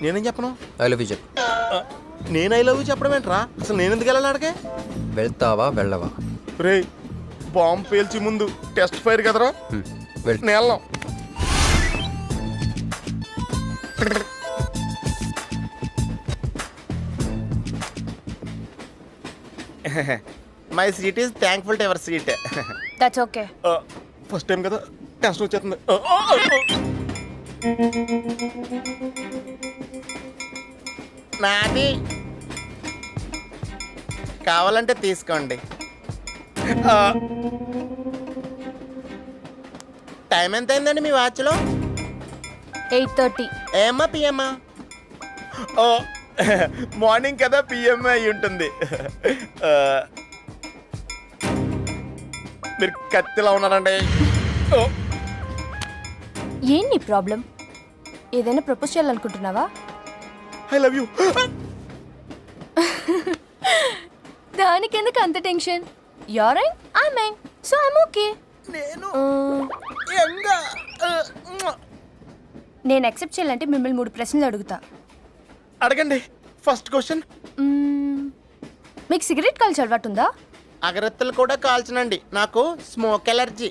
నేనేం చెప్పను? ఐ లవ్ యూ చెప్పు. నేను ఐ లవ్ యూ చెప్పడం ఏంట్రా? అసలు నేను ఎందుకు వెళ్ళాలి అడిగే? వెళ్తావా వెళ్ళవా? రే, బాంబు పేల్చి ముందు టెస్ట్ ఫైర్ కదరా. వెళ్తా. నేను వెళ్ళాం. My seat is thankful to ever seat. That's okay. First time కదా, టెన్షన్ వచ్చేస్తుంది. నాది కావాలంటే తీసుకోండి. టైం ఎంత అయిందండి మీ వాచ్లో? 8:30. ఏమ్మా పిఎమ్మా? ఓ, మార్నింగ్ కదా, పిఎం అయి ఉంటుంది. మీరు కత్తిలా ఉన్నారండి. ఓ, ఏం నీ ప్రాబ్లం? ఏదైనా ప్రపోజ్ చేయాలనుకుంటున్నావా? I love you. దానికెందుకు అంత tension? You're young, I'm young, so I'm okay. నేను నేను యాక్సెప్ట్ చేయాలంటే మిమ్మల్ని 3 ప్రశ్నలు అడుగుతా. అడగండి. First question. మీకు సిగరెట్ కాల్చే అలవాటు ఉందా? అగరత్తులు కూడా కాల్చనండి, నాకు స్మోక్ ఎలర్జీ.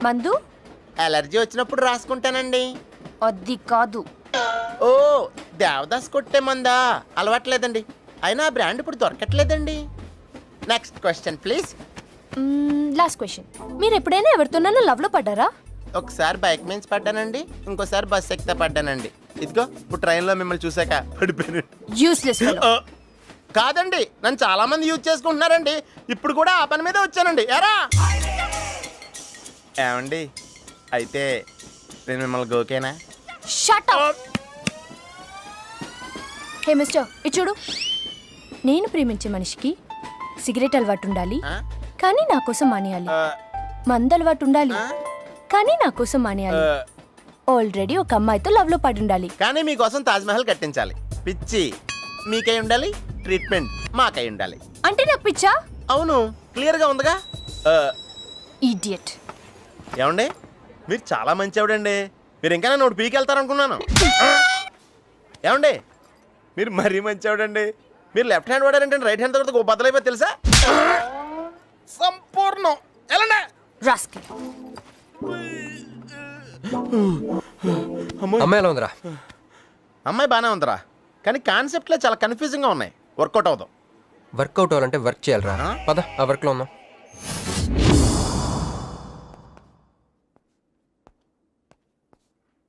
మందు? ఎలర్జీ వచ్చినప్పుడు రాసుకుంటానండి. అది కాదు. ఓ, దేవదాస్ కొట్టే మందా? అలవాట్లేదండి, అయినా ఆ బ్రాండ్ ఇప్పుడు దొరకట్లేదండి. Next question please. Last question. మీరు ఎప్పుడైనా ఎవరితోనైనా లవ్లో పడ్డారా? ఒకసారి బైక్ మీద పడ్డానండి, ఇంకోసారి బస్ ఎక్కితే పడ్డానండి. ఇదిగో ఇప్పుడు ట్రైన్లో మిమ్మల్ని చూసాక పడిపోయాను. Useless fellow. కాదండి, నన్ను చాలా మంది యూజ్ చేసుకుంటున్నారండి. ఇప్పుడు కూడా ఆ పని మీద వచ్చానండి. ఎరా ఏమండి, అయితే నేను మిమ్మల్ని గోకేనా? Shut up. హే మిస్టర్, ఇది చూడు. నేను ప్రేమించే మనిషికి సిగరెట్ అలవాటు ఉండాలి, కానీ నా కోసం మానేయాలి. మందు అలవాటు ఉండాలి, కానీ నా కోసం మానేయాలి. ఆల్రెడీ ఒక అమ్మాయితో లవ్ లో పడి ఉండాలి, కానీ మీకోసం తాజ్మహల్ కట్టించాలి. పిచ్చి మీకై ఉండాలి, ట్రీట్మెంట్ మాకై ఉండాలి. అంటే నాకు పిచ్చా? అవును, క్లియర్గా ఉందిగా. ఇడియట్. ఏమండి, మీరు చాలా మంచివాడండి. మీరు ఇంకా నన్ను ఒకటి పీకెళ్తారనుకున్నాను. ఏమండి, మీరు మరీ మంచివాడండి. మీరు లెఫ్ట్ హ్యాండ్ వాడారంటే రైట్ హ్యాండ్ తర్వాత బద్దలైపోయి తెలుసా? సంపూర్ణం. ఎలాండి రాస్కెల్. అమ్మాయి ఎలా ఉందిరా? అమ్మాయి బాగానే ఉందిరా, కానీ కాన్సెప్ట్లో చాలా కన్ఫ్యూజింగ్గా ఉన్నాయి. వర్కౌట్ అవుదాం. వర్కౌట్ అవ్వాలంటే వర్క్ చేయాలరా. పద, ఆ వర్క్లో ఉన్నాం.